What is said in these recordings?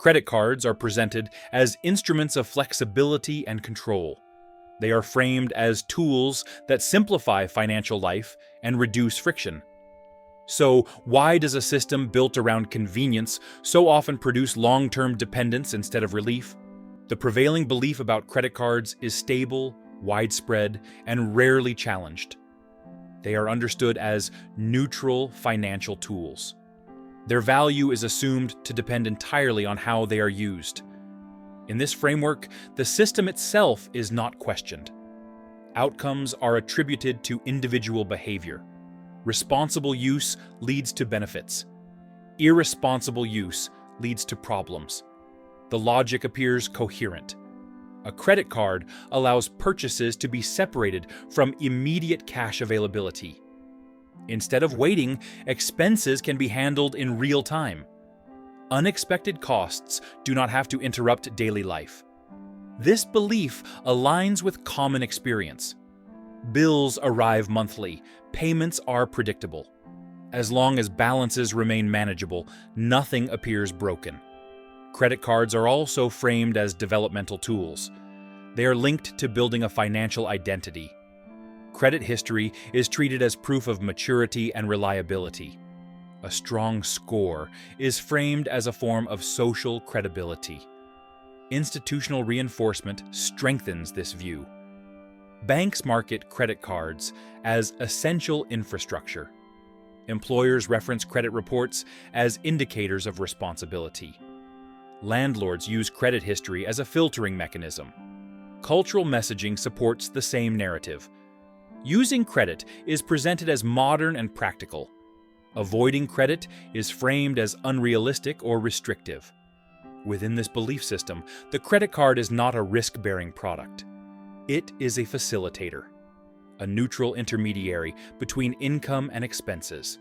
Credit cards are presented as instruments of flexibility and control. They are framed as tools that simplify financial life and reduce friction. So, why does a system built around convenience so often produce long-term dependence instead of relief? The prevailing belief about credit cards is stable, widespread, and rarely challenged. They are understood as neutral financial tools. Their value is assumed to depend entirely on how they are used. In this framework, the system itself is not questioned. Outcomes are attributed to individual behavior. Responsible use leads to benefits. Irresponsible use leads to problems. The logic appears coherent. A credit card allows purchases to be separated from immediate cash availability. Instead of waiting, expenses can be handled in real time. Unexpected costs do not have to interrupt daily life. This belief aligns with common experience. Bills arrive monthly, payments are predictable. As long as balances remain manageable, nothing appears broken. Credit cards are also framed as developmental tools. They are linked to building a financial identity. Credit history is treated as proof of maturity and reliability. A strong score is framed as a form of social credibility. Institutional reinforcement strengthens this view. Banks market credit cards as essential infrastructure. Employers reference credit reports as indicators of responsibility. Landlords use credit history as a filtering mechanism. Cultural messaging supports the same narrative. Using credit is presented as modern and practical. Avoiding credit is framed as unrealistic or restrictive. Within this belief system, the credit card is not a risk-bearing product. It is a facilitator, a neutral intermediary between income and expenses.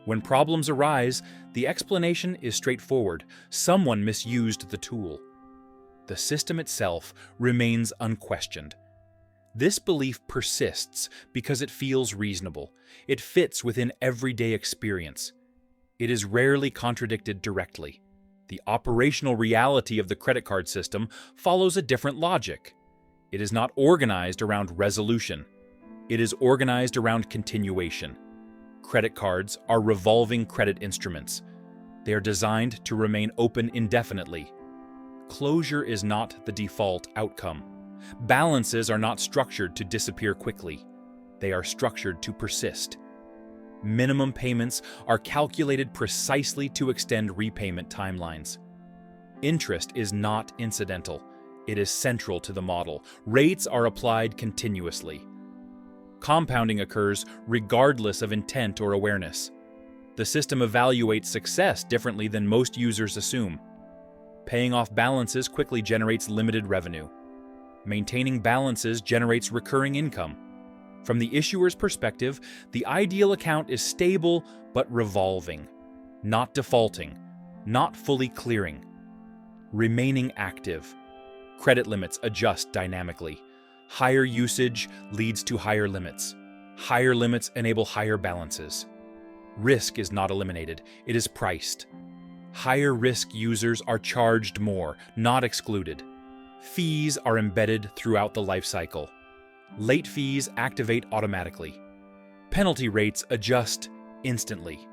When problems arise, the explanation is straightforward. Someone misused the tool. The system itself remains unquestioned. This belief persists because it feels reasonable. It fits within everyday experience. It is rarely contradicted directly. The operational reality of the credit card system follows a different logic. It is not organized around resolution. It is organized around continuation. Credit cards are revolving credit instruments. They are designed to remain open indefinitely. Closure is not the default outcome. Balances are not structured to disappear quickly. They are structured to persist. Minimum payments are calculated precisely to extend repayment timelines. Interest is not incidental. It is central to the model. Rates are applied continuously. Compounding occurs regardless of intent or awareness. The system evaluates success differently than most users assume. Paying off balances quickly generates limited revenue. Maintaining balances generates recurring income. From the issuer's perspective, the ideal account is stable but revolving, not defaulting, not fully clearing. Remaining active. Credit limits adjust dynamically. Higher usage leads to higher limits. Higher limits enable higher balances. Risk is not eliminated, it is priced. Higher risk users are charged more, not excluded. Fees are embedded throughout the life cycle. Late fees activate automatically. Penalty rates adjust instantly.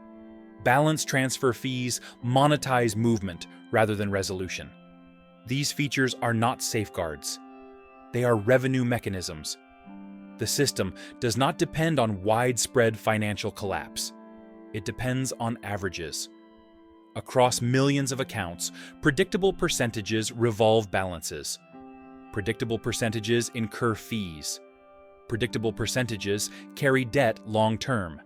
Balance transfer fees monetize movement rather than resolution. These features are not safeguards. They are revenue mechanisms. The system does not depend on widespread financial collapse. It depends on averages. Across millions of accounts, predictable percentages revolve balances. Predictable percentages incur fees. Predictable percentages carry debt long-term.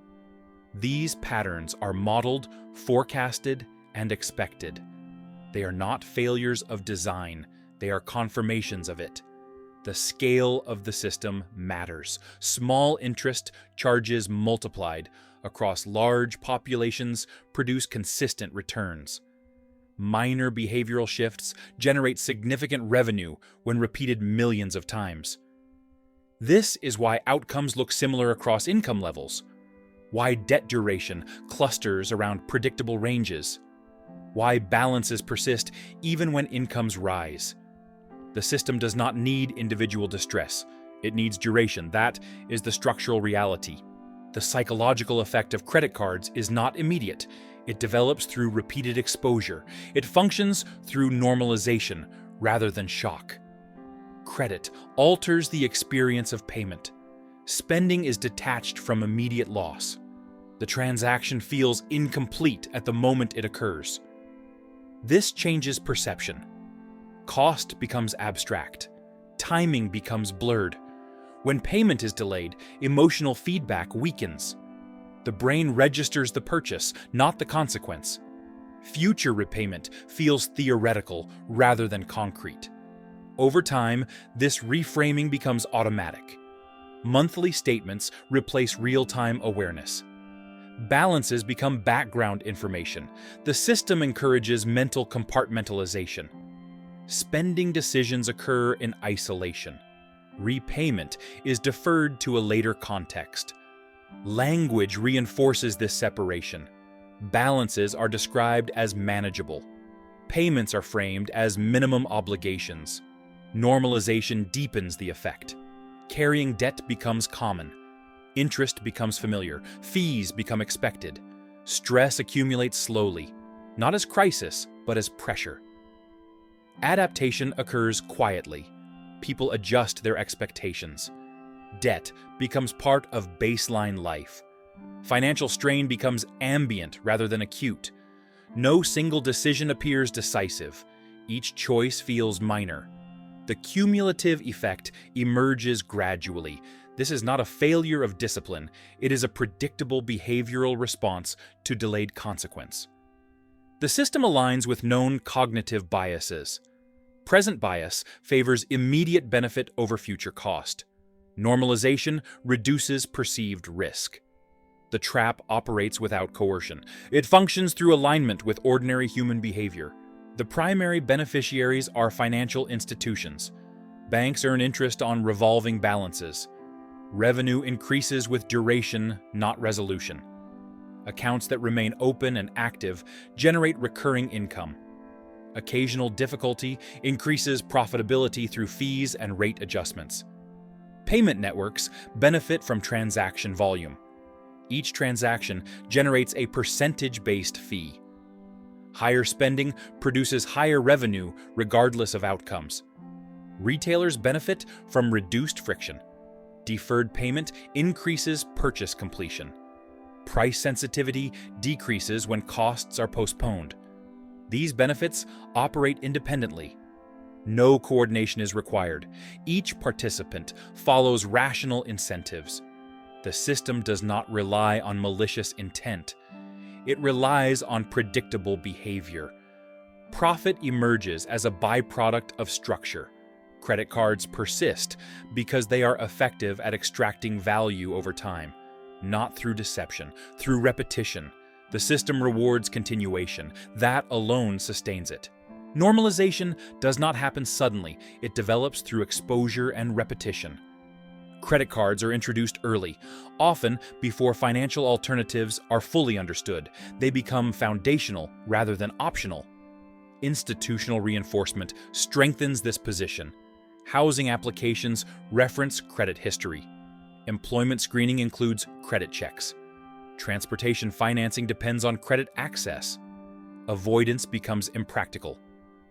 These patterns are modeled, forecasted, and expected. They are not failures of design, they are confirmations of it. The scale of the system matters. Small interest charges multiplied across large populations produce consistent returns. Minor behavioral shifts generate significant revenue when repeated millions of times. This is why outcomes look similar across income levels, why debt duration clusters around predictable ranges. why balances persist even when incomes rise. The system does not need individual distress. It needs duration. That is the structural reality. The psychological effect of credit cards is not immediate. It develops through repeated exposure. It functions through normalization rather than shock. Credit alters the experience of payment. Spending is detached from immediate loss. The transaction feels incomplete at the moment it occurs. This changes perception. Cost becomes abstract. Timing becomes blurred. When payment is delayed, emotional feedback weakens. The brain registers the purchase, not the consequence. Future repayment feels theoretical rather than concrete. Over time, this reframing becomes automatic. Monthly statements replace real-time awareness. Balances become background information. The system encourages mental compartmentalization. Spending decisions occur in isolation. Repayment is deferred to a later context. Language reinforces this separation. Balances are described as manageable. Payments are framed as minimum obligations. Normalization deepens the effect. Carrying debt becomes common. Interest becomes familiar. Fees become expected. Stress accumulates slowly, not as crisis, but as pressure. Adaptation occurs quietly. People adjust their expectations. Debt becomes part of baseline life. Financial strain becomes ambient rather than acute. No single decision appears decisive. Each choice feels minor. The cumulative effect emerges gradually. This is not a failure of discipline. It is a predictable behavioral response to delayed consequence. The system aligns with known cognitive biases. Present bias favors immediate benefit over future cost. Normalization reduces perceived risk. The trap operates without coercion. It functions through alignment with ordinary human behavior. The primary beneficiaries are financial institutions. Banks earn interest on revolving balances. Revenue increases with duration, not resolution. Accounts that remain open and active generate recurring income. Occasional difficulty increases profitability through fees and rate adjustments. Payment networks benefit from transaction volume. Each transaction generates a percentage-based fee. Higher spending produces higher revenue regardless of outcomes. Retailers benefit from reduced friction. Deferred payment increases purchase completion. Price sensitivity decreases when costs are postponed. These benefits operate independently. No coordination is required. Each participant follows rational incentives. The system does not rely on malicious intent. It relies on predictable behavior. Profit emerges as a byproduct of structure. Credit cards persist because they are effective at extracting value over time, not through deception, through repetition. The system rewards continuation. That alone sustains it. Normalization does not happen suddenly. It develops through exposure and repetition. Credit cards are introduced early, often before financial alternatives are fully understood. They become foundational rather than optional. Institutional reinforcement strengthens this position. Housing applications reference credit history. Employment screening includes credit checks. Transportation financing depends on credit access. Avoidance becomes impractical.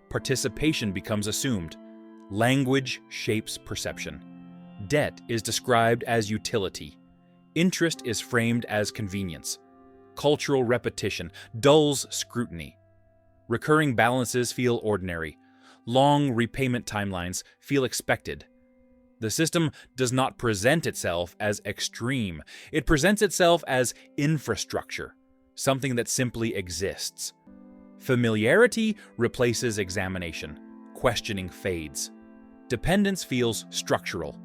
Participation becomes assumed. Language shapes perception. Debt is described as utility. Interest is framed as convenience. Cultural repetition dulls scrutiny. Recurring balances feel ordinary. Long repayment timelines feel expected. The system does not present itself as extreme. It presents itself as infrastructure, something that simply exists. Familiarity replaces examination. Questioning fades. Dependence feels structural.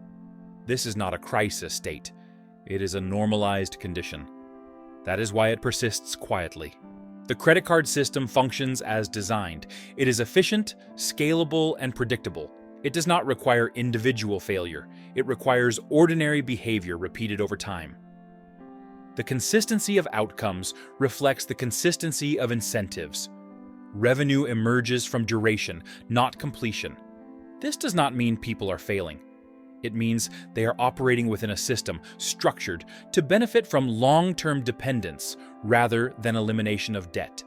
This is not a crisis state. It is a normalized condition. That is why it persists quietly. The credit card system functions as designed. It is efficient, scalable, and predictable. It does not require individual failure. It requires ordinary behavior repeated over time. The consistency of outcomes reflects the consistency of incentives. Revenue emerges from duration, not completion. This does not mean people are failing. It means they are operating within a system structured to benefit from long-term dependence rather than elimination of debt.